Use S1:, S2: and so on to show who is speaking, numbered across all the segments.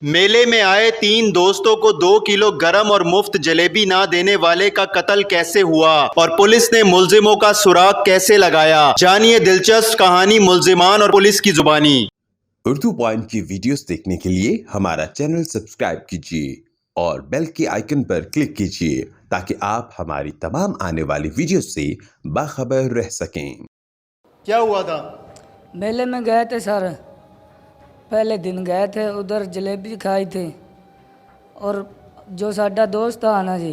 S1: मेले में आए 3 दोस्तों को 2 किलो गरम और मुफ्त जलेबी ना देने वाले का कत्ल कैसे हुआ और पुलिस ने मुल्जिमों का सुराग कैसे लगाया। जानिए दिलचस्प कहानी मुल्जिमान और पुलिस की जुबानी।
S2: उर्दू पॉइंट की वीडियोस देखने के लिए हमारा चैनल सब्सक्राइब कीजिए और बेल के आइकन पर क्लिक कीजिए ताकि आप हमारी तमाम आने वाली वीडियोस से बाखबर रह सकें।
S1: क्या हुआ था?
S3: मेले में गए थे सर, पहले दिन गए थे, उधर जलेबी खाई थी और जो साडा दोस्त था ना जी,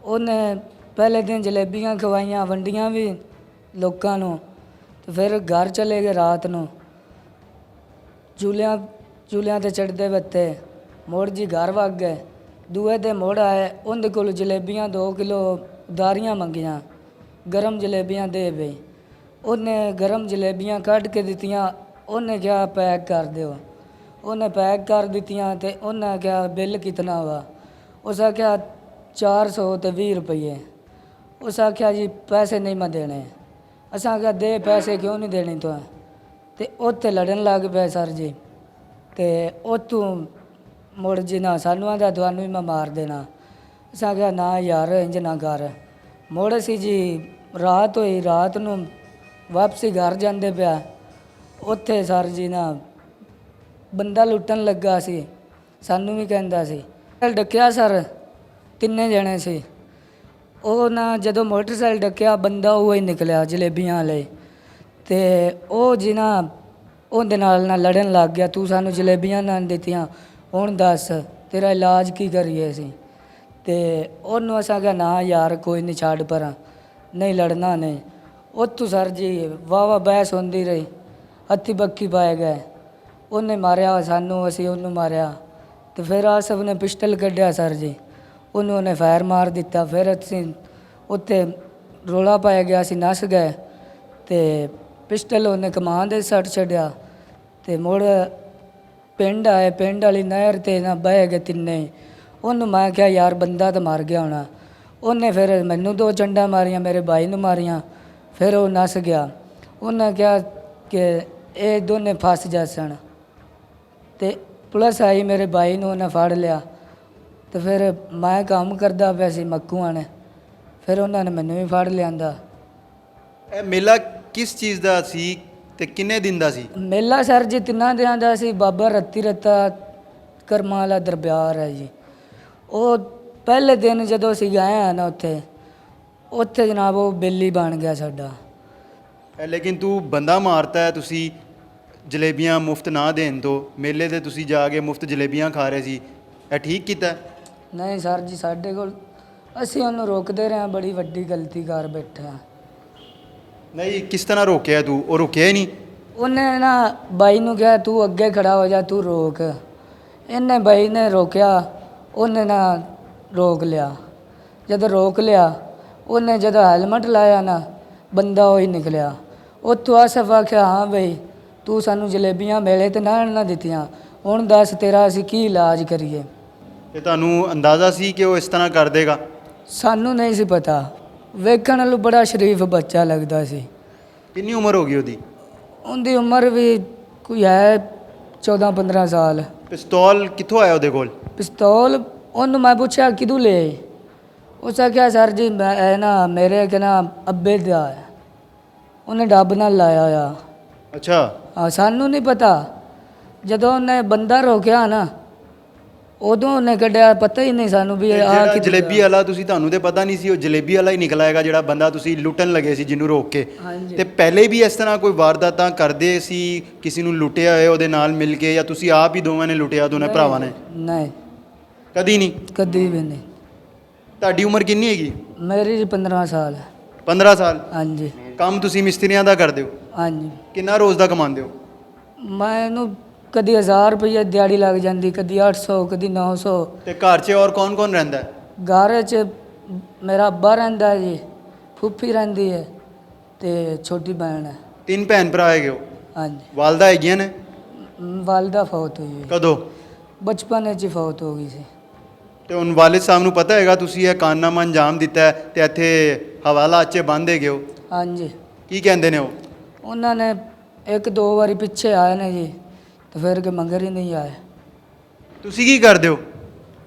S3: उन्हें पहले दिन जलेबियाँ खवाइयाँ वंडियाँ भी लोगों ਨੂੰ ਤੇ ਫਿਰ ਘਰ ਚਲੇ ਗਏ ਰਾਤ ਨੂੰ। ਚੂਲਿਆਂ ਤੇ ਚੜ੍ਹਦੇ ਬੱਤੇ ਮੋੜ ਜੀ ਘਰ ਵਗ ਗਏ। ਦੂਏ ਦੇ ਮੋੜ ਆਏ, ਉਹਦੇ ਕੋਲ ਜਲੇਬੀਆਂ 2 ਕਿਲੋ ਉਦਾਰੀਆਂ ਮੰਗੀਆਂ, ਗਰਮ ਜਲੇਬੀਆਂ ਦੇ ਬਈ। ਉਹਨੇ ਗਰਮ ਜਲੇਬੀਆਂ ਕੱਢ ਕੇ ਦਿੱਤੀਆਂ, ਉਹਨੇ ਕਿਹਾ ਪੈਕ ਕਰ ਦਿਓ। ਉਹਨੇ ਪੈਕ ਕਰ ਦਿੱਤੀਆਂ ਤੇ ਉਹਨੇ ਕਿਹਾ ਬਿੱਲ ਕਿਤਨਾ ਵਾ। ਉਸ ਆਖਿਆ 400 ਤੇ 20 ਰੁਪਏ। ਉਸ ਆਖਿਆ ਜੀ ਪੈਸੇ ਨਹੀਂ ਮੈਂ ਦੇਣੇ। ਅਸਾਂ ਆਖਿਆ ਦੇ ਪੈਸੇ ਕਿਉਂ ਨਹੀਂ ਦੇਣੇ ਤੂੰ? ਤੇ ਉੱਥੇ ਲੜਨ ਲੱਗ ਪਏ ਸਰ ਜੀ। ਤੇ ਉੱਥੋਂ ਮੁੜ ਜੀ ਨਾ ਸਾਨੂੰ ਆਂਦਾ ਤੁਹਾਨੂੰ ਵੀ ਮੈਂ ਮਾਰ ਦੇਣਾ। ਅਸਾਂ ਆਖਿਆ ਨਾ ਯਾਰ ਇੰਝ ਨਾ ਕਰ। ਮੁੜ ਅਸੀਂ ਜੀ ਰਾਤ ਹੋਈ, ਰਾਤ ਨੂੰ ਵਾਪਸੀ ਘਰ ਜਾਂਦੇ ਪਿਆ, ਉੱਥੇ ਸਰ ਜੀ ਨਾ ਬੰਦਾ ਲੁੱਟਣ ਲੱਗਾ ਸੀ, ਸਾਨੂੰ ਵੀ ਕਹਿੰਦਾ ਸੀ। ਡੱਕਿਆ ਸਰ, 3 ਜਣੇ ਸੀ। ਉਹ ਨਾ ਜਦੋਂ ਮੋਟਰਸਾਈਕਲ ਡੱਕਿਆ, ਬੰਦਾ ਉਹ ਹੀ ਨਿਕਲਿਆ ਜਲੇਬੀਆਂ ਵਾਲੇ। ਅਤੇ ਉਹ ਜੀ ਨਾ ਉਹਦੇ ਨਾਲ ਲੜਨ ਲੱਗ ਗਿਆ, ਤੂੰ ਸਾਨੂੰ ਜਲੇਬੀਆਂ ਨਾ ਦਿੱਤੀਆਂ, ਹੁਣ ਦੱਸ ਤੇਰਾ ਇਲਾਜ ਕੀ ਕਰੀਏ ਅਸੀਂ। ਅਤੇ ਉਹਨੂੰ ਅਸਾਂ ਕਿਹਾ ਨਾ ਯਾਰ ਕੋਈ ਨਹੀਂ ਛੱਡ ਪਰਾਂ, ਨਹੀਂ ਲੜਨਾ ਨਹੀਂ। ਉੱਥੋਂ ਸਰ ਜੀ ਵਾਹਵਾ ਬਹਿਸ ਹੁੰਦੀ ਰਹੀ, ਹੱਥੀ ਬੱਕੀ ਪਾਏ ਗਏ। ਉਹਨੇ ਮਾਰਿਆ ਸਾਨੂੰ, ਅਸੀਂ ਉਹਨੂੰ ਮਾਰਿਆ। ਅਤੇ ਫਿਰ ਆਸਫ ਨੇ ਪਿਸਟਲ ਕੱਢਿਆ ਸਰ ਜੀ, ਉਹਨੇ ਫਾਇਰ ਮਾਰ ਦਿੱਤਾ। ਫਿਰ ਅਸੀਂ ਉੱਥੇ ਰੌਲਾ ਪਾਇਆ ਗਿਆ, ਅਸੀਂ ਨੱਸ ਗਏ ਅਤੇ ਪਿਸਟਲ ਉਹਨੇ ਕਮਾਨ ਦੇ ਸੱਟ ਛੱਡਿਆ। ਅਤੇ ਮੁੜ ਪਿੰਡ ਆਏ, ਪਿੰਡ ਵਾਲੀ ਨਹਿਰ 'ਤੇ ਨਾ ਬਹਿ ਗਏ ਤਿੰਨੇ। ਉਹਨੂੰ ਮੈਂ ਕਿਹਾ ਯਾਰ ਬੰਦਾ ਤਾਂ ਮਰ ਗਿਆ ਹੋਣਾ। ਉਹਨੇ ਫਿਰ ਮੈਨੂੰ 2 ਚੰਡਾਂ ਮਾਰੀਆਂ, ਮੇਰੇ ਭਾਈ ਨੂੰ ਮਾਰੀਆਂ। ਫਿਰ ਉਹ ਨੱਸ ਗਿਆ। ਉਹਨੇ ਕਿਹਾ ਕਿ ਇਹ ਦੋਨੇ ਫਸ ਜਾਸਣ। ਅਤੇ ਪੁਲਿਸ ਆਈ, ਮੇਰੇ ਭਾਈ ਨੂੰ ਉਹਨੇ ਫੜ ਲਿਆ। ਅਤੇ ਫਿਰ ਮੈਂ ਕੰਮ ਕਰਦਾ ਪਿਆ ਸੀ ਮੱਕੂਆਂ ਨੇ, ਫਿਰ ਉਹਨਾਂ ਨੇ ਮੈਨੂੰ ਵੀ ਫੜ ਲਿਆਂਦਾ।
S1: ਇਹ ਮੇਲਾ ਕਿਸ ਚੀਜ਼ ਦਾ ਸੀ ਤੇ ਕਿੰਨੇ ਦਿਨ ਦਾ ਸੀ?
S3: ਮੇਲਾ ਸਰ ਜੀ 3 ਦਿਨਾਂ ਦਾ ਸੀ। ਬਾਬਾ ਰੱਤੀ ਰੱਤਾ ਕਰਮਾਂ ਵਾਲਾ ਦਰਬਾਰ ਹੈ ਜੀ। ਉਹ ਪਹਿਲੇ ਦਿਨ ਜਦੋਂ ਅਸੀਂ ਗਏ ਹਾਂ ਨਾ ਉੱਥੇ ਜਨਾਬ ਉਹ ਬੇਲੀ ਬਣ ਗਿਆ ਸਾਡਾ।
S1: ਲੇਕਿਨ ਤੂੰ ਬੰਦਾ ਮਾਰਤਾ ਹੈ, ਤੁਸੀਂ ਜਲੇਬੀਆਂ ਮੁਫਤ ਨਾ ਦੇਣ ਤੋਂ ਮੇਲੇ 'ਤੇ ਤੁਸੀਂ ਜਾ ਕੇ ਮੁਫਤ ਜਲੇਬੀਆਂ ਖਾ ਰਹੇ ਸੀ, ਇਹ ਠੀਕ ਕੀਤਾ?
S3: ਨਹੀਂ ਸਰ ਜੀ, ਸਾਡੇ ਕੋਲ ਅਸੀਂ ਉਹਨੂੰ ਰੋਕਦੇ ਰਹੇ ਹਾਂ, ਬੜੀ ਵੱਡੀ ਗਲਤੀ ਕਰ ਬੈਠੇ ਹਾਂ।
S1: ਨਹੀਂ, ਕਿਸ ਤਰ੍ਹਾਂ ਰੋਕਿਆ ਤੂੰ? ਉਹ ਰੁਕਿਆ ਹੀ ਨਹੀਂ।
S3: ਉਹਨੇ ਨਾ ਬਾਈ ਨੂੰ ਕਿਹਾ ਤੂੰ ਅੱਗੇ ਖੜਾ ਹੋ ਜਾ, ਤੂੰ ਰੋਕ। ਇਹਨੇ ਬਾਈ ਨੇ ਰੋਕਿਆ, ਉਹਨੇ ਨਾ ਰੋਕ ਲਿਆ। ਜਦੋਂ ਰੋਕ ਲਿਆ, ਉਹਨੇ ਜਦੋਂ ਹੈਲਮਟ ਲਾਇਆ ਨਾ, ਬੰਦਾ ਉਹ ਹੀ ਨਿਕਲਿਆ। ਉੱਥੋਂ ਆਸਫ ਆਖਿਆ ਹਾਂ ਬਈ ਤੂੰ ਸਾਨੂੰ ਜਲੇਬੀਆਂ ਮੇਲੇ 'ਤੇ ਨਾ ਦਿੱਤੀਆਂ, ਹੁਣ ਦੱਸ ਤੇਰਾ ਅਸੀਂ ਕੀ ਇਲਾਜ ਕਰੀਏ।
S1: ਤੇ ਤੁਹਾਨੂੰ ਅੰਦਾਜ਼ਾ ਸੀ ਕਿ ਉਹ ਇਸ ਤਰ੍ਹਾਂ ਕਰ ਦੇਗਾ?
S3: ਸਾਨੂੰ ਨਹੀਂ ਸੀ ਪਤਾ, ਵੇਖਣ ਨੂੰ ਬੜਾ ਸ਼ਰੀਫ ਬੱਚਾ ਲੱਗਦਾ ਸੀ।
S1: ਕਿੰਨੀ ਉਮਰ ਹੋ ਗਈ ਉਹਦੀ?
S3: ਉਹਦੀ ਉਮਰ ਵੀ ਕੋਈ ਹੈ 14-15 ਸਾਲ।
S1: ਪਿਸਤੌਲ ਕਿੱਥੋਂ ਆਇਆ ਉਹਦੇ ਕੋਲ?
S3: ਪਿਸਤੌਲ ਉਹਨੂੰ ਮੈਂ ਪੁੱਛਿਆ ਕਿਦੋਂ ਲਿਆ? ਉਸ ਆਖਿਆ ਸਰ ਜੀ ਮੈਂ ਨਾ ਮੇਰੇ ਕਹਿੰਦਾ ਅੱਬੇ ਦਾ ਹੈ, ਉਹਨੇ ਡੱਬ ਨਾਲ ਲਾਇਆ ਹੋਇਆ।
S1: ਅੱਛਾ।
S3: ਹਾਂ, ਸਾਨੂੰ ਨਹੀਂ ਪਤਾ। ਜਦੋਂ ਉਹਨੇ ਬੰਦਾ ਰੋਕਿਆ ਨਾ, ਉਦੋਂ ਉਹਨੇ ਕੱਢਿਆ, ਪਤਾ ਹੀ ਨਹੀਂ ਸਾਨੂੰ ਵੀ ਆ ਕਿ
S1: ਜਲੇਬੀ ਵਾਲਾ ਤੁਸੀਂ, ਤੁਹਾਨੂੰ ਤੇ ਪਤਾ ਨਹੀਂ ਸੀ ਉਹ ਜਲੇਬੀ ਵਾਲਾ ਹੀ ਨਿਕਲ ਆਏਗਾ ਜਿਹੜਾ ਬੰਦਾ ਤੁਸੀਂ ਲੁੱਟਣ ਲੱਗੇ ਸੀ ਜਿਹਨੂੰ ਰੋਕ ਕੇ। ਤੇ ਪਹਿਲੇ ਵੀ ਇਸ ਤਰ੍ਹਾਂ ਕੋਈ ਵਾਰਦਾਤਾਂ ਕਰਦੇ ਸੀ? ਕਿਸੇ ਨੂੰ ਲੁੱਟਿਆ ਹੋਏ ਉਹਦੇ ਨਾਲ ਮਿਲ ਕੇ, ਜਾਂ ਤੁਸੀਂ ਆਪ ਹੀ ਦੋਵਾਂ ਨੇ ਲੁੱਟਿਆ, ਦੋਨੇ ਭਰਾਵਾਂ ਨੇ?
S3: ਨਹੀਂ,
S1: ਕਦੀ ਨਹੀਂ?
S3: ਕਦੀ ਵੀ ਨਹੀਂ।
S1: ਤੁਹਾਡੀ ਉਮਰ ਕਿੰਨੀ ਹੈਗੀ?
S3: ਮੇਰੀ 15 ਸਾਲ ਹੈ।
S1: 15 ਸਾਲ?
S3: ਹਾਂਜੀ।
S1: ਕੰਮ ਤੁਸੀਂ ਮਿਸਤਰੀਆਂ ਦਾ ਕਰਦੇ ਹੋ?
S3: ਹਾਂਜੀ।
S1: ਕਿੰਨਾ ਰੋਜ਼ ਦਾ ਕਮਾਉਂਦੇ ਹੋ?
S3: ਮੈਨੂੰ ਕਦੀ 1000 ਰੁਪਏ ਦਿਹਾੜੀ ਲੱਗ ਜਾਂਦੀ, ਕਦੀ 800, ਕਦੀ 900।
S1: ਤੇ ਘਰ 'ਚ ਔਰ ਕੌਣ ਕੌਣ ਰਹਿੰਦਾ ਹੈ?
S3: ਘਰ 'ਚ ਮੇਰਾ ਅੱਬਾ ਰਹਿੰਦਾ ਜੀ, ਫੁੱਫੀ ਰਹਿੰਦੀ ਹੈ ਅਤੇ ਛੋਟੀ ਭੈਣ ਹੈ।
S1: 3 ਭੈਣ ਭਰਾ ਹੈਗੇ ਹੋ?
S3: ਹਾਂਜੀ।
S1: ਵਾਲਦਾ ਹੈਗੀਆਂ ਨੇ?
S3: ਵਾਲਦਾ ਫੌਤ ਹੋਈ ਹੈ।
S1: ਕਦੋਂ?
S3: ਬਚਪਨ 'ਚ ਫੌਤ ਹੋ ਗਈ ਸੀ।
S1: ਤੇ ਹੁਣ ਵਾਲਿਦ ਸਾਹਿਬ ਨੂੰ ਪਤਾ ਹੈਗਾ ਤੁਸੀਂ ਇਹ ਕਾਰਨਾਮਾ ਅੰਜਾਮ ਦਿੱਤਾ ਹੈ ਤੇ ਇੱਥੇ ਹਵਾਲਾ 'ਚ ਬੰਦ ਹੈਗੇ ਹੋ?
S3: ਹਾਂਜੀ।
S1: ਕੀ ਕਹਿੰਦੇ ਨੇ ਉਹ?
S3: ਉਹਨਾਂ ਨੇ 1-2 ਵਾਰੀ ਪਿੱਛੇ ਆਏ ਨੇ ਜੀ, ਤੇ ਫਿਰ ਕਿ ਮੰਗਰ ਹੀ ਨਹੀਂ ਆਏ।
S1: ਤੁਸੀਂ ਕੀ ਕਰਦੇ ਹੋ?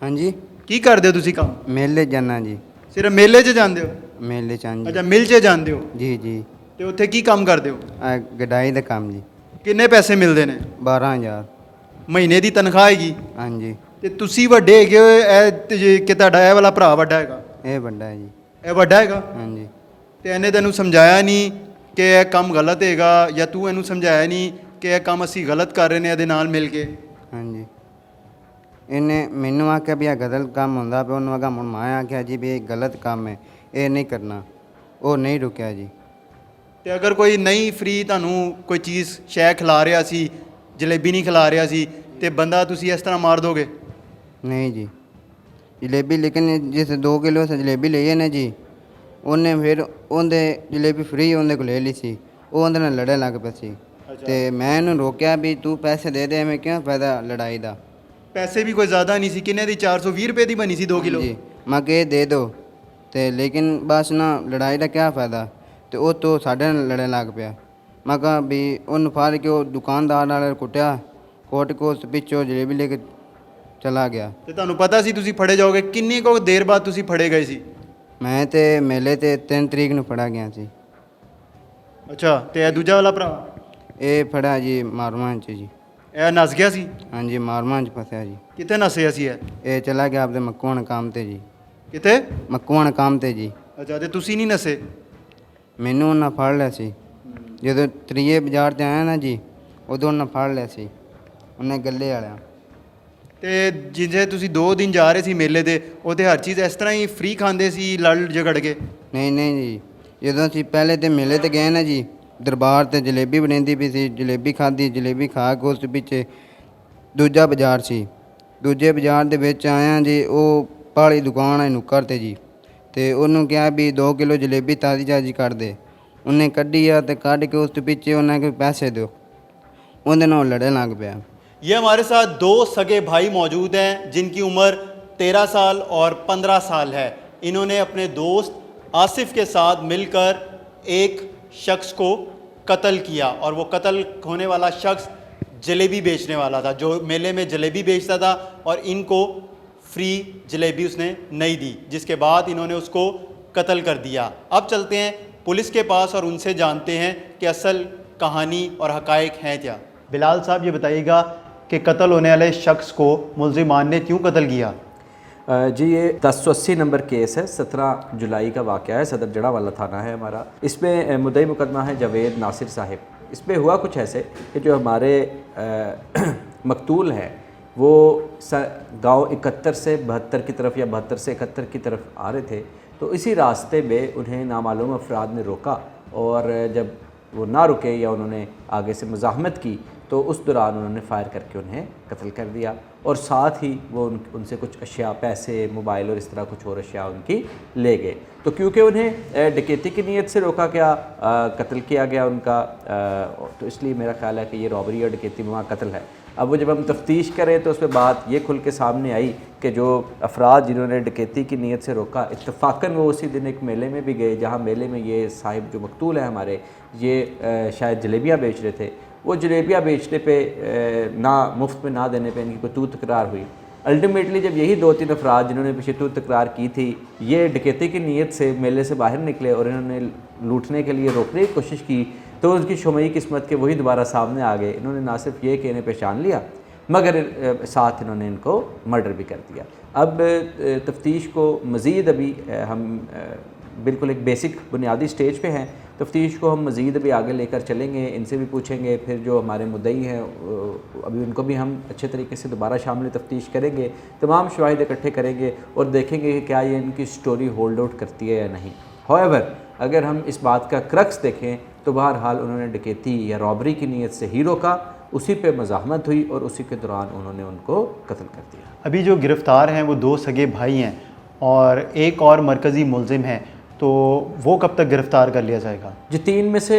S4: ਹਾਂਜੀ
S1: ਕੀ ਕਰਦੇ ਹੋ ਤੁਸੀਂ ਕੰਮ?
S4: ਮੇਲੇ ਜਾਣਾ ਜੀ,
S1: ਸਿਰਫ ਮੇਲੇ 'ਚ ਜਾਂਦੇ ਹੋ?
S4: ਮੇਲੇ ਚ ਹਾਂਜੀ।
S1: ਅੱਛਾ, ਮਿਲ 'ਚ ਜਾਂਦੇ ਹੋ।
S4: ਜੀ ਜੀ
S1: ਤੇ ਉੱਥੇ ਕੀ ਕੰਮ ਕਰਦੇ ਹੋ?
S4: ਗਡਾਈ ਦਾ ਕੰਮ ਜੀ।
S1: ਕਿੰਨੇ ਪੈਸੇ ਮਿਲਦੇ ਨੇ?
S4: 12,000
S1: ਮਹੀਨੇ ਦੀ ਤਨਖਾਹ ਹੈਗੀ?
S4: ਹਾਂਜੀ।
S1: ਤੇ ਤੁਸੀਂ ਵੱਡੇ ਹੈਗੇ ਹੋ, ਇਹ ਤੇ ਕਿ ਤੁਹਾਡਾ ਇਹ ਵਾਲਾ ਭਰਾ ਵੱਡਾ ਹੈਗਾ?
S4: ਇਹ ਵੱਡਾ ਹੈ ਜੀ।
S1: ਇਹ ਵੱਡਾ ਹੈਗਾ?
S4: ਹਾਂਜੀ।
S1: ਤੇ ਇਹਨੇ ਤੈਨੂੰ ਸਮਝਾਇਆ ਨਹੀਂ ਕਿ ਇਹ ਕੰਮ ਗਲਤ ਹੈਗਾ, ਜਾਂ ਤੂੰ ਇਹਨੂੰ ਸਮਝਾਇਆ ਨਹੀਂ ਕਿ ਇਹ ਕੰਮ ਅਸੀਂ ਗਲਤ ਕਰ ਰਹੇ ਨੇ ਇਹਦੇ ਨਾਲ ਮਿਲ ਕੇ?
S4: ਹਾਂਜੀ, ਇਹਨੇ ਮੈਨੂੰ ਆਖਿਆ ਵੀ ਇਹ ਗਲਤ ਕੰਮ ਹੁੰਦਾ ਪਿਆ, ਉਹਨੂੰ ਆਖਿਆ ਹੁਣ ਮੈਂ ਆਖਿਆ ਜੀ ਵੀ ਇਹ ਗਲਤ ਕੰਮ ਹੈ, ਇਹ ਨਹੀਂ ਕਰਨਾ, ਉਹ ਨਹੀਂ ਰੁਕਿਆ ਜੀ।
S1: ਤੇ ਅਗਰ ਕੋਈ ਨਹੀਂ ਫ੍ਰੀ ਤੁਹਾਨੂੰ ਕੋਈ ਚੀਜ਼ ਸ਼ੈ ਖਿਲਾ ਰਿਹਾ ਸੀ, ਜਲੇਬੀ ਨਹੀਂ ਖਿਲਾ ਰਿਹਾ ਸੀ, ਤੇ ਬੰਦਾ ਤੁਸੀਂ ਇਸ ਤਰ੍ਹਾਂ ਮਾਰ ਦੋਗੇ?
S4: ਨਹੀਂ ਜੀ, ਜਲੇਬੀ ਲੇਕਿਨ ਜਿਸ 2 ਕਿਲੋ ਜਲੇਬੀ ਲਈ ਹੈ ਨਾ ਜੀ, ਉਹਨੇ ਫਿਰ ਉਹਦੇ ਜਲੇਬੀ ਫ੍ਰੀ ਉਹਦੇ ਕੋਲ ਲੈ ਲਈ ਸੀ, ਉਹ ਉਹਦੇ ਨਾਲ ਲੜਨ ਲੱਗ ਪਿਆ ਸੀ। ਤੇ ਮੈਂ ਇਹਨੂੰ ਰੋਕਿਆ ਵੀ ਤੂੰ ਪੈਸੇ ਦੇ ਦੇ, ਐਵੇਂ ਕਿਉਂ ਫਾਇਦਾ ਲੜਾਈ ਦਾ।
S1: ਪੈਸੇ ਵੀ ਕੋਈ ਜ਼ਿਆਦਾ ਨਹੀਂ ਸੀ, ਕਿੰਨੇ ਦੀ? 420 ਰੁਪਏ ਦੀ ਬਣੀ ਸੀ 2 ਕਿਲੋ।
S4: ਜੀ ਮੈਂ ਕਿਹਾ ਦੇ ਦੋ, ਤੇ ਲੇਕਿਨ ਬਸ ਨਾ ਲੜਾਈ ਦਾ ਕਿਆ ਫਾਇਦਾ, ਤੇ ਉਹ ਤੋਂ ਸਾਡੇ ਨਾਲ ਲੜਨ ਲੱਗ ਪਿਆ। ਮੈਂ ਕਿਹਾ ਵੀ ਉਹਨੂੰ ਫੜ ਕੇ ਉਹ ਦੁਕਾਨਦਾਰ ਨਾਲ ਕੁੱਟਿਆ, ਕੋਟ ਕੇ ਉਸ ਪਿੱਛੋਂ ਜਲੇਬੀ ਲੈ ਕੇ ਚਲਾ ਗਿਆ।
S1: ਤੇ ਤੁਹਾਨੂੰ ਪਤਾ ਸੀ ਤੁਸੀਂ ਫੜੇ ਜਾਓਗੇ? ਕਿੰਨੀ ਕੁ ਦੇਰ ਬਾਅਦ ਤੁਸੀਂ ਫੜੇ ਗਏ ਸੀ?
S4: ਮੈਂ ਤੇ ਮੇਲੇ ਤੇ 3 ਤਰੀਕ ਨੂੰ ਫੜਾ ਗਿਆ ਸੀ।
S1: ਅੱਛਾ, ਤੇ ਇਹ ਦੂਜਾ ਵਾਲਾ ਭਰਾ?
S4: ਇਹ ਫੜਾ ਜੀ ਮਾਰਵਾਂ 'ਚ ਜੀ।
S1: ਇਹ ਨਸ ਗਿਆ ਸੀ?
S4: ਹਾਂਜੀ, ਮਾਰਵਾਂ 'ਚ ਫਸਿਆ ਜੀ।
S1: ਕਿੱਥੇ ਨਸਿਆ ਸੀ ਇਹ?
S4: ਇਹ ਚਲਾ ਗਿਆ ਆਪਦੇ ਮੱਕੂਆਣ ਕੰਮ ਤੇ ਜੀ।
S1: ਕਿੱਥੇ?
S4: ਮੱਕੂਆਣ ਕੰਮ ਤੇ ਜੀ।
S1: ਅੱਛਾ, ਤੇ ਤੁਸੀਂ ਨਹੀਂ ਨਸੇ?
S4: ਮੈਨੂੰ ਉਹਨਾਂ ਫੜ ਲਿਆ ਸੀ ਜਦੋਂ ਤਰੀਏ ਬਾਜ਼ਾਰ 'ਤੇ ਆਇਆ ਨਾ ਜੀ, ਉਦੋਂ ਉਹਨਾਂ ਫੜ ਲਿਆ ਸੀ, ਉਹਨੇ ਗੱਲੇ ਵਾਲਿਆਂ।
S1: ਤੇ ਜਿੰਦੇ ਤੁਸੀਂ 2 ਦਿਨ ਜਾ ਰਹੇ ਸੀ ਮੇਲੇ ਤੇ, ਉਹਦੇ ਹਰ ਚੀਜ਼ ਇਸ ਤਰ੍ਹਾਂ ਹੀ ਫ੍ਰੀ ਖਾਂਦੇ ਸੀ ਲੜ ਝਗੜ ਕੇ?
S4: ਨਹੀਂ ਨਹੀਂ ਜੀ, ਜਦੋਂ ਅਸੀਂ ਪਹਿਲੇ ਤੇ ਮੇਲੇ ਤੇ ਗਏ ਨਾ ਜੀ, ਦਰਬਾਰ ਤੇ ਜਲੇਬੀ ਬਣਦੀ ਪਈ ਸੀ, ਜਲੇਬੀ ਖਾਧੀ, ਜਲੇਬੀ ਖਾ ਕੇ ਉਸ ਪਿੱਛੇ ਦੂਜਾ ਬਾਜ਼ਾਰ ਸੀ, ਦੂਜੇ ਬਾਜ਼ਾਰ ਦੇ ਵਿੱਚ ਆਇਆ ਜੀ, ਉਹ ਪਾਲੀ ਦੁਕਾਨ ਹੈ ਨੁੱਕਰ ਤੇ ਜੀ, ਤੇ ਉਹਨੂੰ ਕਿਹਾ ਵੀ 2 ਕਿਲੋ ਜਲੇਬੀ ਤਾਜ਼ੀ ਤਾਜ਼ੀ ਕੱਢ ਦੇ। ਉਹਨੇ ਕੱਢੀ ਆ, ਤੇ ਕੱਢ ਕੇ ਉਸ ਪਿੱਛੇ ਉਹਨਾਂ ਕੇ ਪੈਸੇ ਦਿਓ, ਉਹਦੇ ਨਾਲ ਲੜਨ ਲੱਗ ਪਿਆ।
S1: ये हमारे साथ 2 सगे भाई मौजूद हैं जिनकी उम्र 13 साल और 15 साल है। इन्होंने अपने दोस्त आसिफ के साथ मिलकर एक शख्स को कत्ल किया, और वो कत्ल होने वाला शख्स जलेबी बेचने वाला था, जो मेले में जलेबी बेचता था, और इनको फ्री जलेबी उसने नहीं दी, जिसके बाद इन्होंने उसको कत्ल कर दिया। अब चलते हैं पुलिस के पास और उनसे जानते हैं कि असल कहानी और हक़ाइक़ हैं क्या। बिलाल साहब, ये बताइएगा कि कत्ल होने वाले शख्स को मुलजिमान ने क्यों कत्ल किया?
S5: जी, ये 1080 नंबर केस है, 17 जुलाई का वाक़या है, सदर जड़ा वाला थाना है हमारा। इसमें मुद्दई मुकदमा है जावेद नासिर साहिब। इसमें हुआ कुछ ऐसे कि जो हमारे मकतूल हैं वो गांव 71 से 72 की तरफ या 72 से 71 की तरफ आ रहे थे, तो इसी रास्ते में उन्हें नामालूम अफराद ने रोका, और जब वो ना रुके या उन्होंने आगे से मुज़ाहमत की, तो उस दौरान उन्होंने फ़ायर करके उन्हें कत्ल कर दिया, और साथ ही वो उनसे कुछ अशिया, पैसे, मोबाइल और इस तरह कुछ और अशिया उनकी ले गए। तो क्योंकि उन्हें डकैती की नीयत से रोका गया, कत्ल किया गया उनका, तो इसलिए मेरा ख़्याल है कि ये रॉबरी और डकैती में वहाँ कत्ल है। अब वो जब हम तफ्तीश करें तो उसमें बात ये खुल के सामने आई कि जो अफराद जिन्होंने डकैती की नीयत से रोका, इत्तफ़ाक़न वो उसी दिन एक मेले में भी गए, जहाँ मेले में ये साहिब जो मकतूल हैं हमारे, ये शायद जलेबियाँ बेच रहे थे। वो जलेबियाँ बेचने पे ना मुफ्त में ना देने पे इनकी कोई तू तकरार हुई। अल्टीमेटली जब यही 2-3 अफराद जिन्होंने पीछे तू तकरार की थी, ये डकैती की नीयत से मेले से बाहर निकले और इन्होंने लूटने के लिए रोकने की कोशिश की, तो उनकी शुमाई किस्मत के वही दोबारा सामने आ गए। इन्होंने ना सिर्फ ये कि इन्हें पहचान लिया, मगर साथ इन्होंने इनको मर्डर भी कर दिया। अब तफ्तीश को मज़ीद अभी हम बिल्कुल एक बेसिक बुनियादी स्टेज पे हैं, तफ्तीश को हम मज़ीद अभी आगे लेकर चलेंगे, इनसे भी पूछेंगे, फिर जो हमारे मुद्दई हैं अभी उनको भी हम अच्छे तरीके से दोबारा शामिल तफ्तीश करेंगे, तमाम शवाहिद इकट्ठे करेंगे और देखेंगे कि क्या ये इनकी स्टोरी होल्ड आउट करती है या नहीं। हाउएवर अगर हम इस बात का क्रक्स देखें तो बहरहाल उन्होंने डकैती या रॉबरी की नीयत से ही रोका, उसी पे मज़ाहमत हुई और उसी के दौरान उन्होंने उनको कत्ल कर दिया।
S1: अभी जो गिरफ़्तार हैं वो 2 सगे भाई हैं और एक और मरकज़ी मुलजिम है, तो वो कब तक गिरफ़्तार कर लिया जाएगा?
S5: जी, 3 में से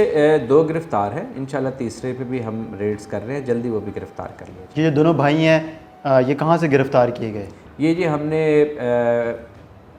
S5: 2 गिरफ़्तार हैं, इंशाल्लाह तीसरे पे भी हम रेड्स कर रहे हैं, जल्दी वो भी गिरफ़्तार कर लिया।
S1: ये जो दोनों भाई हैं ये कहाँ से गिरफ़्तार किए गए?
S5: ये जी हमने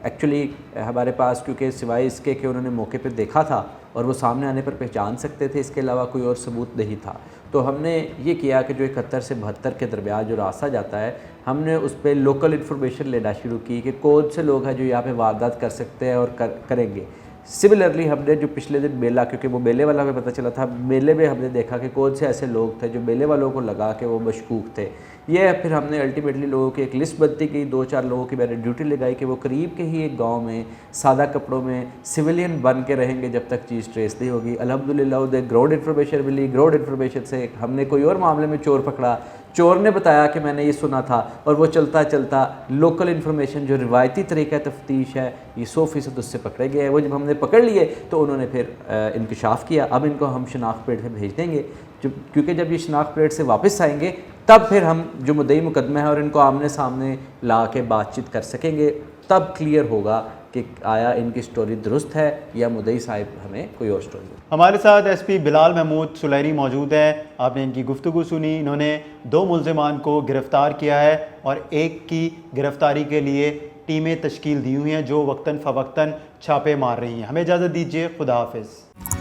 S5: एक्चुअली हमारे पास, क्योंकि सिवाय इसके कि उन्होंने मौके पर देखा था और वो सामने आने पर पहचान सकते थे, इसके अलावा कोई और सबूत नहीं था, तो हमने ये किया कि जो 71 से 72 के दरमियान जो रास्ता जाता है ہم نے اس پہ لوکل انفارمیشن لینا شروع کی کہ کون سے لوگ ہیں جو یہاں پہ واردات کر سکتے ہیں اور کریں گے. سملرلی ہم نے جو پچھلے دن میلہ، کیونکہ وہ میلے والا ہمیں پتہ چلا تھا، میلے میں ہم نے دیکھا کہ کون سے ایسے لوگ تھے جو میلے والوں کو لگا کہ وہ مشکوک تھے. یہ پھر ہم نے الٹیمیٹلی لوگوں کی ایک لسٹ بنتی کی، 2-4 لوگوں کی میں نے ڈیوٹی لگائی کہ وہ قریب کے ہی ایک گاؤں میں سادہ کپڑوں میں سویلین بن کے رہیں گے جب تک چیز ٹریس نہیں ہوگی. الحمدللہ انہیں گراؤنڈ انفارمیشن ملی. گراؤنڈ انفارمیشن سے ہم نے کوئی اور معاملے میں چور پکڑا. چور نے بتایا کہ میں نے یہ سنا تھا، اور وہ چلتا چلتا لوکل انفارمیشن جو روایتی طریقہ تفتیش ہے یہ 100% اس سے پکڑے گئے. وہ جب ہم نے پکڑ لیے تو انہوں نے پھر انکشاف کیا. اب ان کو ہم شناخت پلیٹ پہ بھیج دیں گے، کیونکہ جب یہ شناخت پلیٹ سے واپس آئیں گے تب پھر ہم جو مدعی مقدمہ ہے اور ان کو آمنے سامنے لا کے بات چیت کر سکیں گے. تب کلیئر ہوگا کہ آیا ان کی سٹوری درست ہے یا مدعی صاحب ہمیں کوئی اور سٹوری.
S1: ہمارے ساتھ ایس پی بلال محمود سلیری موجود ہیں. آپ نے ان کی گفتگو سنی. انہوں نے 2 ملزمان کو گرفتار کیا ہے اور ایک کی گرفتاری کے لیے ٹیمیں تشکیل دی ہوئی ہیں جو وقتاً فوقتاً چھاپے مار رہی ہیں. ہمیں اجازت دیجیے. خدا حافظ.